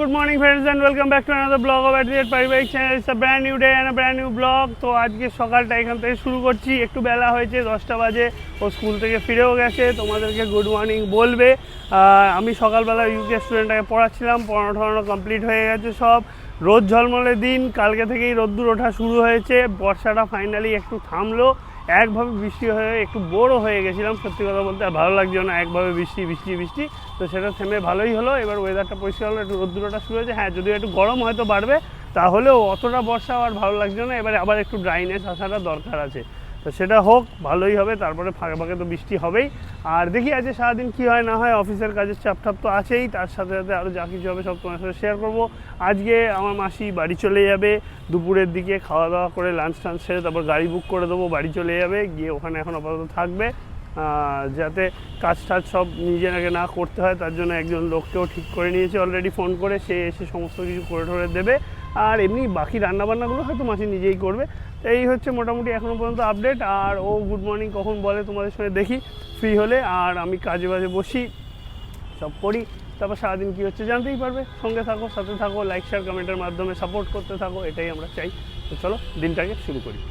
good morning friends and welcome back to another vlog of Adriat Paribahik channel. It's a brand new day and a brand new vlog. তো আজকে সকালটা এখান থেকে শুরু করছি, একটু বেলা হয়েছে 10টা বাজে, ও স্কুল থেকে ফিরেও গেছে, তোমাদেরকে গুড মর্নিং বলবে। আমি সকালবেলা ইউকে স্টুডেন্টটাকে পড়াচ্ছিলাম, পড়ানো কমপ্লিট হয়ে গেছে সব। রোদ ঝলমলে দিন, কালকে থেকেই রোদ্দুর ওঠা শুরু হয়েছে, বর্ষাটা ফাইনালি একটু থামলো। একভাবে বৃষ্টি হয়ে একটু বোরও হয়ে গেছিলাম সত্যি কথা বলতে, আর ভালো লাগছে না একভাবে বৃষ্টি বৃষ্টি বৃষ্টি। তো সেটা থেমে ভালোই হলো, এবার ওয়েদারটা পরিষ্কার হলো, একটু রোদ্দুরটা শুরু হয়েছে। হ্যাঁ, যদিও একটু গরম হয়তো বাড়বে, তাহলেও অতটা বর্ষা আর ভালো লাগছে না। এবারে আবার একটু ড্রাইনেস আসাটা দরকার আছে, তো সেটা হোক, ভালোই হবে। তারপরে ফাঁকে ফাঁকে তো বৃষ্টি হবেই। আর দেখি আজকে সারাদিন কী হয় না হয়, অফিসের কাজের চাপটাপ তো আছেই, তার সাথে সাথে আরও যা কিছু হবে সব তোমার সাথে শেয়ার করবো। আজকে আমার মাসি বাড়ি চলে যাবে দুপুরের দিকে, খাওয়া দাওয়া করে লাঞ্চ টাঞ্চ সেরে তারপর গাড়ি বুক করে দেবো, বাড়ি চলে যাবে, গিয়ে ওখানে এখন আপাতত থাকবে। যাতে কাজ টাজ সব নিজেকে না করতে হয়, তার জন্য একজন লোককেও ঠিক করে নিয়েছে অলরেডি ফোন করে, সে এসে সমস্ত কিছু করে ঠরে দেবে। আর এমনি বাকি রান্নাবান্নাগুলো হয়তো মাসি নিজেই করবে। এই হচ্ছে মোটামুটি এখনও পর্যন্ত আপডেট। আর ও গুড মর্নিং কখন বলে তোমাদের সঙ্গে দেখি ফ্রি হলে, আর আমি কাজে বাজে বসি, সব করি। তারপর সারাদিন কী হচ্ছে জানতেই পারবে। সঙ্গে থাকো, সাথে থাকো, লাইক শেয়ার কমেন্টের মাধ্যমে সাপোর্ট করতে থাকো, এটাই আমরা চাই। তো চলো দিনটাকে শুরু করি।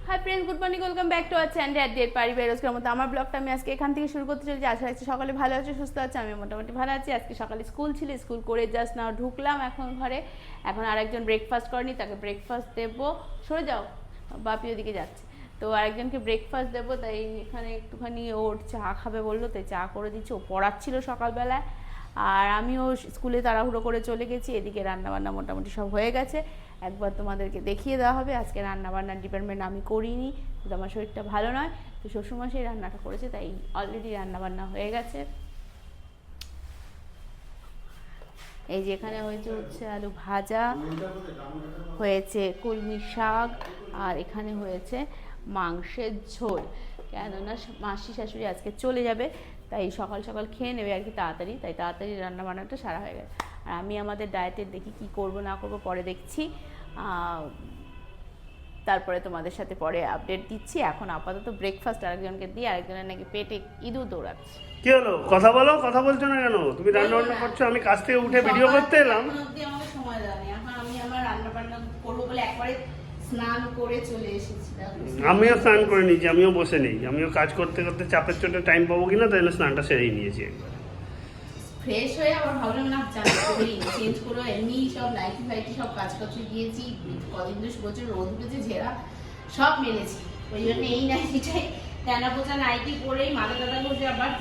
Hi friends, good morning, welcome back to our channel at পারিবারিক। রোজকার মতো আমার ব্লগটা আমি আজকে এখান থেকে শুরু করতে চলেছি। আশা রাখছি সকালে ভালো আছে, সুস্থ আছে। আমি মোটামুটি ভালো আছি। আজকে সকালে স্কুল ছিল, স্কুল করে জাস্ট নাও ঢুকলাম এখন ঘরে। এখন আরেকজন ব্রেকফাস্ট করেনি, তাকে ব্রেকফাস্ট দেবো। সরে যাও, বাপি ওদিকে যাচ্ছে। তো আরেকজনকে ব্রেকফাস্ট দেবো, তাই এখানে একটুখানি ওর চা খাবে বললো, তাই চা করে দিচ্ছি। ও পড়াচ্ছিল সকালবেলায়, আর আমিও স্কুলে তাড়াহুড়ো করে চলে গেছি। এদিকে রান্নাবান্না মোটামুটি সব হয়ে গেছে, একবার তোমাদেরকে দেখিয়ে দেওয়া হবে। আজকে রান্নাবান্নার ডিপার্টমেন্ট আমি করিনি, কিন্তু আমার শরীরটা ভালো নয়, তো শ্বশুরমশাই রান্নাটা করেছে, তাই অলরেডি রান্নাবান্না হয়ে গেছে। এই যে এখানে হয়েছে আলু ভাজা, হয়েছে কলমি শাক, আর এখানে হয়েছে মাংসের ঝোল। কেননা মাসি শাশুড়ি আজকে চলে যাবে, তাই সকাল সকাল খেয়ে নেবে আর কি, তাড়াতাড়ি, তাই তাড়াতাড়ি রান্নাবান্নাটা সারা হয়ে গেছে। আর আমি আমাদের ডায়েটের দেখি কি করব না করব পরে দেখছি, তারপরে তোমাদের সাথে পরে আপডেট দিচ্ছি। এখন আপাতত ব্রেকফাস্ট আরেকজনকে দিয়ে, আরেকজনের নাকি পেটে ইঁদুর দৌড়াচ্ছে। কি হলো, কথা বলো, কথা বলছো না কেন? তুমি রান্না বান্না করছো, আমি কাজ থেকে উঠে ভিডিও করতে এলাম। আমাকে সময় দেয়নি, এখন আমি আমার রান্না বান্না করবো বলে একবারে স্নান করে চলে এসেছি। আমিও স্নান করে নিয়েছি, আমিও বসে নেই, আমিও কাজ করতে করতে চাপের চোটে টাইম পাবো কিনা, তাই জন্য স্নানটা সেরেই নিয়েছি একবার। ফ্রেশ হয়ে আবার ভাবলাম না চান করেই চেঞ্জ করে এমনি সব নাইটি ফাইটি সব কাজ করতে গিয়েছি, কদিন ধরে বছর রোদ উঠেছে, ঝেড়া সব মেলেছি, ওই জন্য এই নাইটিটাই টানা পোচা নাইটি পরেই মাথা টাথা ঘষে আবার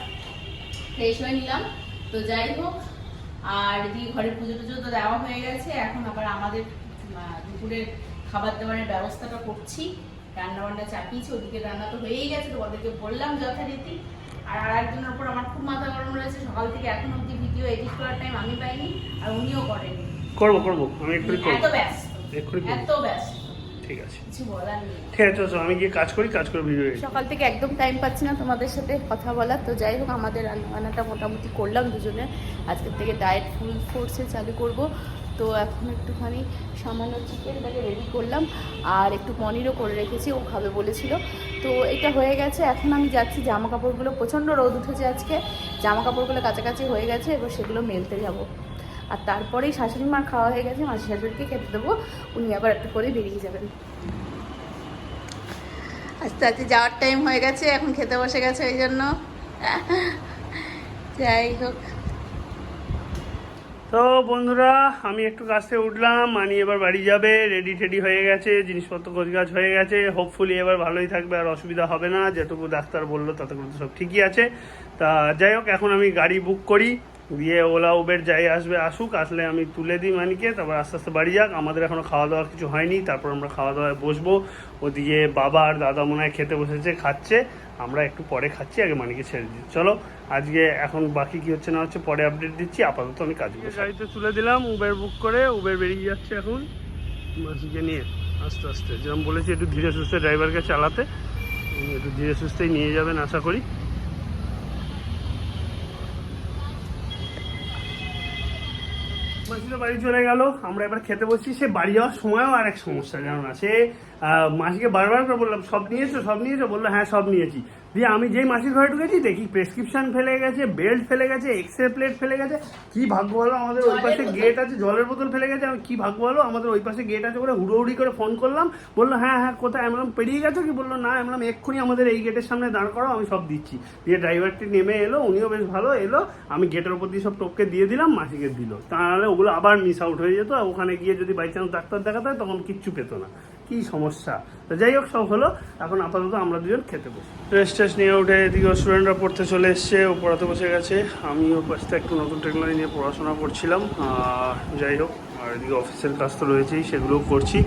ফ্রেশ হয়ে নিলাম। তো যাই হোক, আর এদিকে ঘরে পুজো টুজো তো দেওয়া হয়ে গেছে, এখন আবার আমাদের দুপুরের খাবার দাবারের ব্যবস্থাটা করছি। রান্না বান্না চাপিয়েছি, ওদিকে রান্না তো হয়েই গেছে, তোমাদেরকে বললাম যথারীতি। আর আরেকজনের উপর আমার খুব মাথা গরম রয়েছে, সকাল থেকে এখন অবধি ভিডিও এডিট করার টাইম আমি পাইনি, আর উনিও করেনি। করবো আমি একটু এত ব্যস্ত, এত ব্যস্ত, ঠিক আছে, কিছু বলার নেই। ঠিক আছে, আমি গিয়ে কাজ করে ভিডিও। সকাল থেকে একদম টাইম পাচ্ছি না তোমাদের সাথে কথা বলার। তো যাই হোক, আমাদের রান্নাবান্নাটা মোটামুটি করলাম দুজনে, আজকের থেকে ডায়েট ফুল ফোর্সে চালু করব। তো এখন একটুখানি সামান্য চিকেনটাকে রেডি করলাম, আর একটু পনিরও করে রেখেছি, ও খাবে বলেছিল। তো এটা হয়ে গেছে, এখন আমি যাচ্ছি জামা কাপড়গুলো, প্রচণ্ড রোদ উঠেছে আজকে, জামা কাপড়গুলো কাছাকাছি হয়ে গেছে, এবার সেগুলো মেলতে যাব। আর তারপরেই শাশুড়ি মার খাওয়া হয়ে গেছে, মাসি শাশুড়িকে খেতে দেবো, উনি আবার একটু করে বেরিয়ে যাবেন। আস্তে আস্তে যাওয়ার টাইম হয়ে গেছে, এখন খেতে বসে গেছে, ওই জন্য। যাই হোক, তো বন্ধুরা, আমি একটু কাছ থেকে উঠলাম, মানি এবার বাড়ি যাবে, রেডি টেডি হয়ে গেছে, জিনিসপত্র গোছগাছ হয়ে গেছে, হোপফুলি এবার ভালোই থাকবে, আর অসুবিধা হবে না, যেটুকু ডাক্তার বললো তাতে করে সব ঠিকই আছে। তা যাই হোক, এখন আমি গাড়ি বুক করি, দিয়ে ওলা উবের যাই আসবে আসুক, আসলে আমি তুলে দিই মানিকে, তারপর আস্তে আস্তে বাড়ি যাক। আমাদের এখনও খাওয়া দাওয়া কিছু হয়নি, তারপর আমরা খাওয়া দাওয়ায় বসবো। ওদিকে বাবা আর দাদা মনে হয় খেতে বসেছে, খাচ্ছে, আমরা একটু পরে খাচ্ছি, আগে মানিকে ছেড়ে দিই। চলো আজকে এখন বাকি কি হচ্ছে না হচ্ছে পরে আপডেট দিচ্ছি, আপাতত আমি কাজগুলো গাড়িতে তুলে দিলাম, উবের বুক করে, উবের বেরিয়ে যাচ্ছে এখন মাসিকে নিয়ে আস্তে আস্তে। যেরকম বলেছি একটু ধীরে সুস্থে ড্রাইভারকে চালাতে, একটু ধীরে সুস্থেই নিয়ে যাবেন আশা করি। মাসি তো বাড়ি চলে গেল, আমরা এবার খেতে বসছি। সে বাড়ি যাওয়ার সময়ও আর এক সমস্যা, জানো না, সে মাসিকে বারবার করে বললাম সব নিয়েছো, বললো হ্যাঁ সব নিয়েছি। দিয়ে আমি যেই মাসির ঘরে ঢুকেছি দেখি প্রেসক্রিপশন ফেলে গেছে, বেল্ট ফেলে গেছে, এক্সরে প্লেট ফেলে গেছে। কি ভাগ্য ভালো আমাদের ওই পাশে গেট আছে, জলের বোতল ফেলে গেছে। আমি কি ভাগ্য ভালো আমাদের ওই পাশে গেট আছে করে হুড়োহুড়ি করে ফোন করলাম, বললো হ্যাঁ হ্যাঁ কোথায়। আমি বললাম পেরিয়ে গেছো কি? বললো না। আমি বললাম এক্ষুনি আমাদের এই গেটের সামনে দাঁড় করো, আমি সব দিচ্ছি। দিয়ে ড্রাইভারটি নেমে এলো, উনিও বেশ ভালো এলো। আমি গেটের উপর দিয়ে সব টোপকে দিয়ে দিলাম, মাসিকে দিল। তাহলে ওগুলো আবার মিস আউট হয়ে যেত, ওখানে গিয়ে যদি বাই চান্স ডাক্তার দেখাতে হয় তখন কিচ্ছু পেতো না। কি সমস্যা। তো যাই হোক সব হলো, এখন আপাতত আমরা দুজন খেতে বসি। রেস্ট টেস্ট নিয়ে উঠে এদিকে স্টুডেন্টরা পড়তে চলে এসছে, ও পড়াতে বসে গেছে। আমিও পাশে একটু নতুন টেকনোলজি নিয়ে পড়াশোনা করছিলাম। যাই হোক, আর এদিকে অফিসের কাজ তো রয়েছেই, সেগুলোও করছি।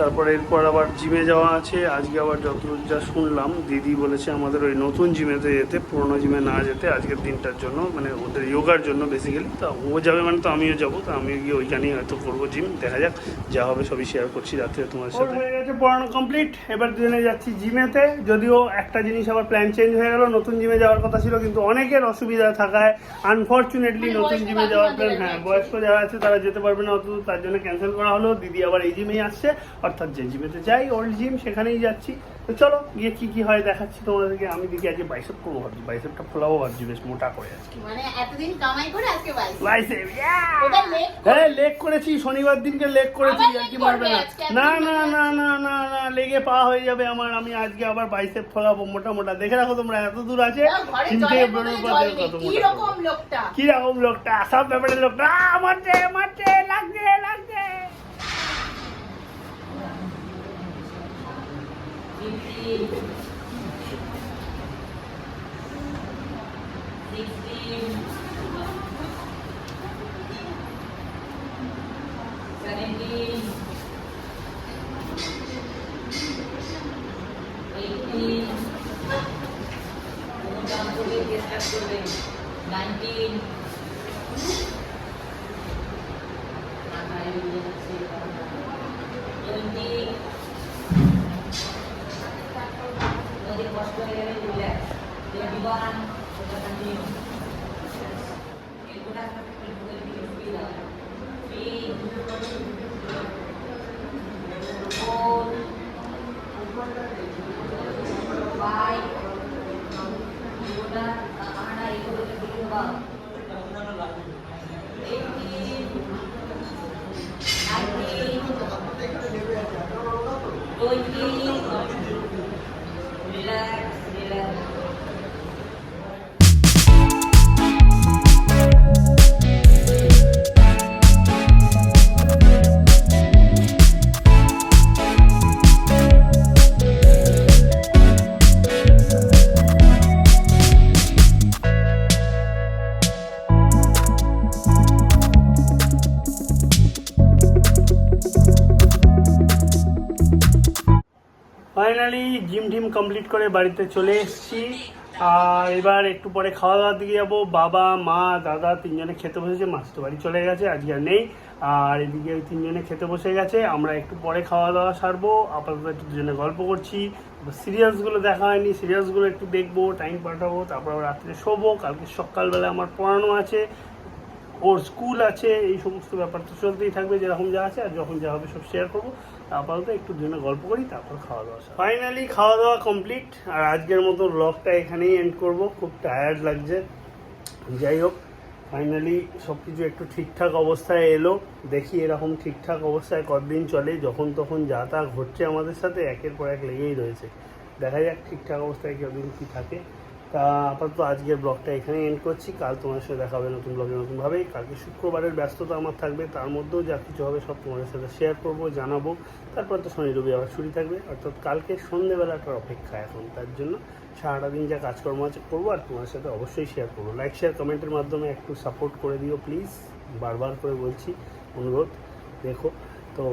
তারপরে এরপর আবার জিমে যাওয়া আছে। আজকে আবার যতদূর যা শুনলাম, দিদি বলেছে আমাদের ওই নতুন জিমেতে যেতে, পুরোনো জিমে না যেতে আজকের দিনটার জন্য, মানে ওদের যোগার জন্য বেসিক্যালি। তা ও যাবে মানে তো আমিও যাবো, তো আমিও গিয়ে ওইখানেই হয়তো করবো জিম। দেখা যাক, যা হবে সবই শেয়ার করছি রাত্রে তোমার সাথে। হয়ে গেছে পড়ানো কমপ্লিট, এবার দুজনে যাচ্ছি জিমেতে। যদিও একটা জিনিস আবার প্ল্যান চেঞ্জ হয়ে গেল, নতুন জিমে যাওয়ার কথা ছিল কিন্তু অনেকের অসুবিধা থাকায় আনফর্চুনেটলি নতুন জিমে যাওয়ার প্ল্যান, হ্যাঁ বয়স্ক যারা আছে তারা যেতে পারবে না, অত তার জন্য ক্যান্সেল করা হলো। দিদি আবার এই জিমেই আসছে, অর্থাৎ যে জিমেতে যাই ওল্ড জিম সেখানেই যাচ্ছি। তো চলো গিয়ে কি কি হয় দেখাচ্ছি তোমাদেরকে। আমি দেখি আজকে বাইসেপ করবো ভাবছি, বাইসেপটা ফোলাবো ভাবছি, বেশ মোটা করে আজকে। মানে এতদিন কামাই করে আজকে বাইসেপ ওটা লেগ হ্যাঁ লেগ করেছি, শনিবার দিনকে লেগ করেছি। আবার আর কি leg মারবে করবে না, আজকে, না না না না না না লেগে পা হয়ে যাবে আমার। আমি আজকে আবার বাইসেপ ফোলাবো মোটা মোটা। দেখে রাখো তোমরা, এত দূর আছে ঘরে জিম জলের থেকে বোতলে বেরোনোর পর জল দেখো নেই। কত কি মোটা রকম লোকটা, কি রকম লোকটা, সব ব্যাপারের লোকটা। মারছে মারছে, লাগছে লাগছে। ফাইনালি জিম টিম কমপ্লিট করে বাড়িতে চলে এসেছি। আর এবার একটু পরে খাওয়া দাওয়ার দিকে যাবো। বাবা মা দাদা তিনজনে খেতে বসেছে, মাছ তো বাড়ি চলে গেছে, আজকে আর নেই। আর এদিকে ওই তিনজনে খেতে বসে গেছে, আমরা একটু পরে খাওয়া দাওয়া সারবো। আপাতত একটু দুজনে গল্প করছি, সিরিয়ালসগুলো দেখা হয়নি, সিরিয়ালসগুলো একটু দেখবো, টাইম পাঠাবো, তারপর রাত্রে শোবো। কালকে সকালবেলা আমার পড়ানো আছে, ওর স্কুল আছে, এই সমস্ত ব্যাপার তো চলতেই থাকবে যেরকম যা আছে। আর যখন যা হবে সব শেয়ার করবো। আপাতত একটু জন্য গল্প করি, তারপর খাওয়া দাওয়া। ফাইনালি খাওয়া দাওয়া কমপ্লিট, আর আজকের মতো ব্লগটা এখানেই এন্ড করব। খুব টায়ার্ড লাগছে। যাই হোক, ফাইনালি সব কিছু একটু ঠিকঠাক অবস্থায় এলো। দেখি এরকম ঠিকঠাক অবস্থায় কতদিন চলে, যখন তখন যা তা ঘটছে আমাদের সাথে, একের পর এক লেগেই রয়েছে। দেখা যাক ঠিকঠাক অবস্থায় কতদিন কী থাকে। তা আপাতত আজকের ব্লগটা এখানে এন্ড করছি। কাল তোমার সাথে দেখা হবে নতুন ব্লগে নতুনভাবেই। কালকে শুক্রবারের ব্যস্ততা আমার থাকবে, তার মধ্যেও যা কিছু হবে সব তোমাদের সাথে শেয়ার করবো, জানাবো। তারপর তো শনি রবি আবার ছুটি থাকবে, অর্থাৎ কালকে সন্ধ্যেবেলাটার অপেক্ষা এখন। তার জন্য সারাটা দিন যা কাজকর্ম আছে করবো, আর তোমার সাথে অবশ্যই শেয়ার করবো। লাইক শেয়ার কমেন্টের মাধ্যমে একটু সাপোর্ট করে দিও প্লিজ, বারবার করে বলছি, অনুরোধ। দেখো তো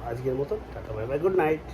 আজকের মতো tata, bye bye, good night.